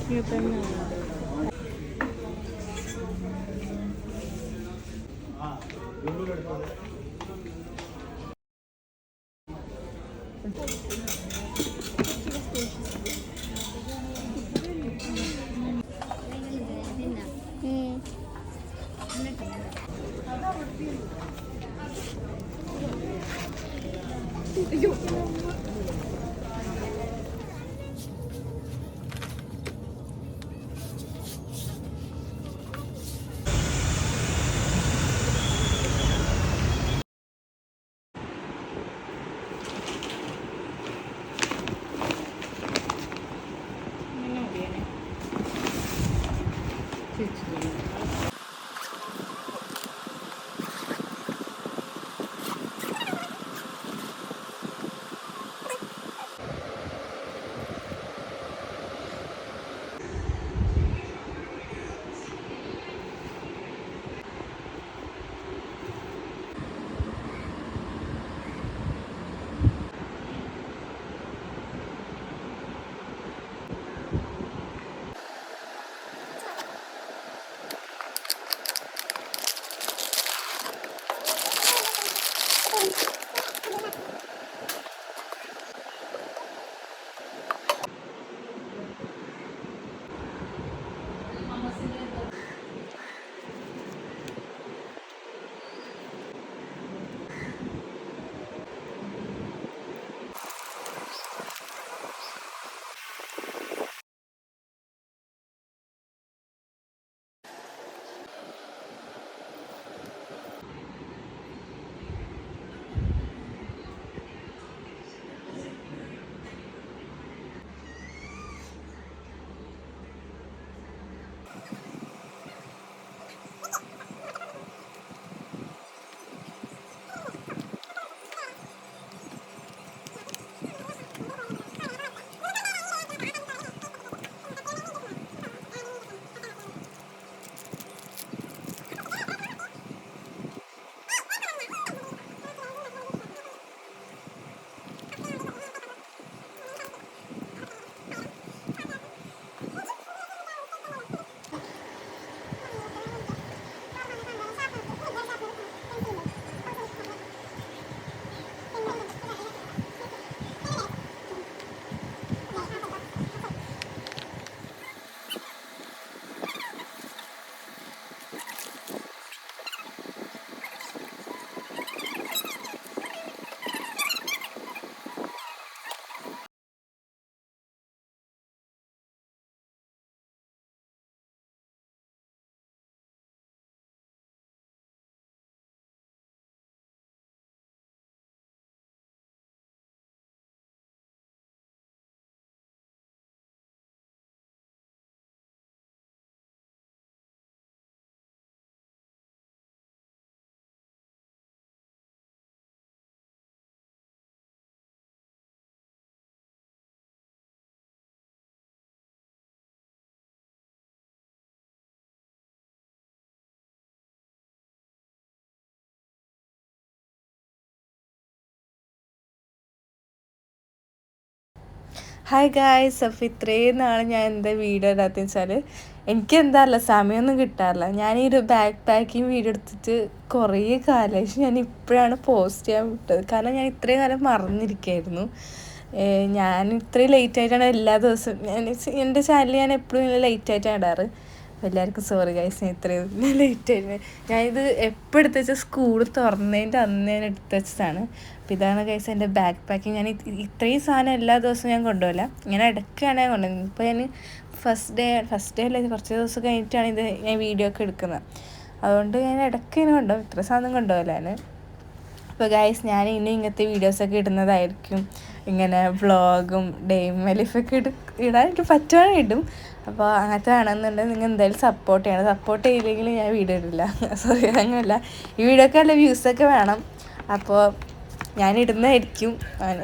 ഇത് തന്നെ അയ്യോ ഹായ് ഗായ്സ്, അപ്പോൾ ഇത്രയും നാൾ ഞാൻ എന്താ വീഡിയോ ഇടാത്തതെന്ന് വെച്ചാൽ എനിക്ക് എന്താ സമയമൊന്നും കിട്ടാറില്ല. ഞാൻ ഈ ഒരു ബാക്ക് പാക്കിങ് വീഡിയോ എടുത്തിട്ട് കുറേ കാലമായി. പക്ഷെ ഞാൻ ഇപ്പോഴാണ് പോസ്റ്റ് ചെയ്യാൻ വിട്ടത്. കാരണം ഞാൻ ഇത്രയും കാലം മറന്നിരിക്കുകയായിരുന്നു. ഞാൻ ഇത്രയും ലേറ്റായിട്ടാണ് എല്ലാ ദിവസവും എൻ്റെ ചാനൽ ഞാൻ എപ്പോഴും ലേറ്റായിട്ടാണ് ഇടാറ്. എല്ലാവർക്കും സോറി ഗൈസ്, ഞാൻ ഇത്രയും ലേറ്റായിരുന്നു. ഞാനിത് എപ്പോൾ എടുത്ത് വെച്ചാൽ സ്കൂൾ തുറന്നതിൻ്റെ അന്ന് ഞാൻ എടുത്ത് വെച്ചതാണ്. അപ്പോൾ ഇതാണ് ഗൈസ് എൻ്റെ ബാക്ക് പാക്കിങ്. ഞാൻ ഇത്രയും സാധനം എല്ലാ ദിവസവും ഞാൻ കൊണ്ടുപോകില്ല, ഇങ്ങനെ ഇടയ്ക്കാണ് ഞാൻ കൊണ്ടുപോകുന്നത്. ഇപ്പോൾ ഞാൻ ഫസ്റ്റ് ഡേ അല്ല, കുറച്ച് ദിവസം കഴിഞ്ഞിട്ടാണ് ഇത് ഞാൻ വീഡിയോ ഒക്കെ എടുക്കുന്നത്. അതുകൊണ്ട് ഞാൻ ഇടയ്ക്ക് ഇങ്ങനെ കൊണ്ടുപോകും, ഇത്ര സാധനം കൊണ്ടുപോകില്ല ഞാൻ. അപ്പോൾ ഗൈസ്, ഞാൻ ഇനി ഇങ്ങനത്തെ വീഡിയോസൊക്കെ ഇടുന്നതായിരിക്കും. ഇങ്ങനെ വ്ളോഗും ഡേയും ലൈഫൊക്കെ ഇടാൻ എനിക്ക് പറ്റുവാണെങ്കിൽ ഇടും. അപ്പോൾ അങ്ങനത്തെ വേണമെന്നുണ്ടെങ്കിൽ നിങ്ങൾ എന്തായാലും സപ്പോർട്ട് ചെയ്യണം. സപ്പോർട്ട് ചെയ്യില്ലെങ്കിൽ ഞാൻ വീഡിയോ ഇടില്ല. സോറി, അങ്ങനെയല്ല, ഈ വീഡിയോക്ക് നല്ല വ്യൂസൊക്കെ വേണം. അപ്പോൾ ഞാനിടുന്നതായിരിക്കും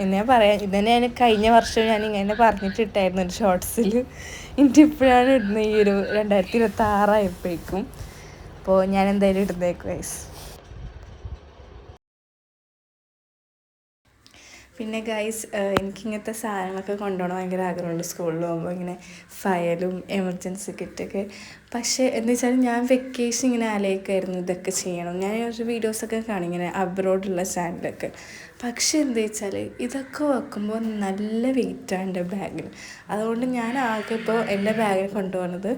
എന്നേ പറയാം. ഇതന്നെ ഞാൻ കഴിഞ്ഞ വർഷം ഞാൻ ഇങ്ങനെ പറഞ്ഞിട്ടിട്ടായിരുന്നു ഒരു ഷോർട്സിൽ. എനിക്ക് ഇപ്പോഴാണ് ഇടുന്നത്, ഈ ഒരു 2026 ആയപ്പോഴേക്കും. അപ്പോൾ ഞാൻ എന്തായാലും ഇടുന്നേക്കും ഗൈസ്. പിന്നെ ഗൈസ് എനിക്കിങ്ങനത്തെ സാധനങ്ങളൊക്കെ കൊണ്ടുപോകണം ഭയങ്കര ആഗ്രഹമുണ്ട് സ്കൂളിൽ പോകുമ്പോൾ ഇങ്ങനെ ഫയലും എമർജൻസി കിറ്റൊക്കെ. പക്ഷേ എന്ന് വെച്ചാൽ ഞാൻ വെക്കേഷൻ ഇങ്ങനെ ആലോചിക്കുമായിരുന്നു ഇതൊക്കെ ചെയ്യണം. ഞാൻ കുറച്ച് വീഡിയോസൊക്കെ കാണും ഇങ്ങനെ അബ്രോഡുള്ള ചാനലൊക്കെ. പക്ഷേ എന്താ വെച്ചാൽ ഇതൊക്കെ വെക്കുമ്പോൾ നല്ല വെയിറ്റാണ് എൻ്റെ ബാഗിൽ. അതുകൊണ്ട് ഞാൻ ആകെ ഇപ്പോൾ എൻ്റെ ബാഗിൽ കൊണ്ടുപോകുന്നത്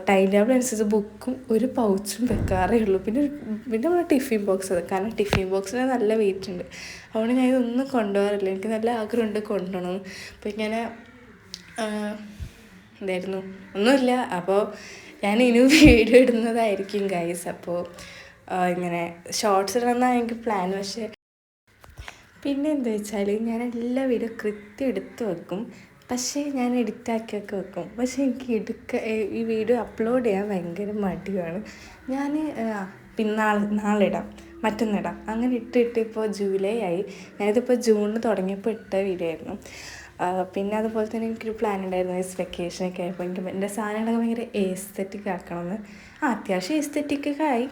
ടൈം ടേബിൾ അനുസരിച്ച് ബുക്കും ഒരു പൗച്ചും വെക്കാറേ ഉള്ളൂ. പിന്നെ നമ്മുടെ ടിഫിൻ ബോക്സ്, കാരണം ടിഫിൻ ബോക്സിന് നല്ല വെയിറ്റ് ഉണ്ട്. അതുകൊണ്ട് ഞാൻ ഇതൊന്നും കൊണ്ടുപോകാറില്ല. എനിക്ക് നല്ല ആഗ്രഹമുണ്ട് കൊണ്ടുപോകണം. അപ്പോൾ ഇങ്ങനെ എന്തായിരുന്നു ഒന്നുമില്ല. അപ്പോൾ ഞാൻ ഇനി വീഡിയോ ഇടുന്നതായിരിക്കും ഗൈസ്. അപ്പോൾ ഇങ്ങനെ ഷോർട്സ് ഇടണമെന്നാണ് എനിക്ക് പ്ലാൻ. പക്ഷേ പിന്നെ എന്താ വെച്ചാൽ ഞാൻ എല്ലാ വീഡിയോ കൃത്യം എടുത്ത് വെക്കും. പക്ഷേ ഞാൻ എഡിറ്റാക്കിയൊക്കെ വെക്കും. പക്ഷേ എനിക്ക് ഈ വീഡിയോ അപ്ലോഡ് ചെയ്യാൻ ഭയങ്കര മടിയാണ്. ഞാൻ പിന്നെ നാളെ ഇടാം, മറ്റന്നിടാം, അങ്ങനെ ഇട്ടിട്ട് ഇപ്പോൾ ജൂലൈ ആയി. ഞാനിതിപ്പോൾ ജൂണിൽ തുടങ്ങിയപ്പോൾ ഇട്ട വീഡിയോ ആയിരുന്നു. പിന്നെ അതുപോലെ തന്നെ എനിക്കൊരു പ്ലാൻ ഉണ്ടായിരുന്നു ഈ വെക്കേഷനൊക്കെ ആയപ്പോൾ എൻ്റെ സാധനങ്ങളൊക്കെ ഭയങ്കര എസ്തെറ്റിക് ആക്കണമെന്ന്. അത്യാവശ്യം എസ്തെറ്റിക്കൊക്കെ ആയി.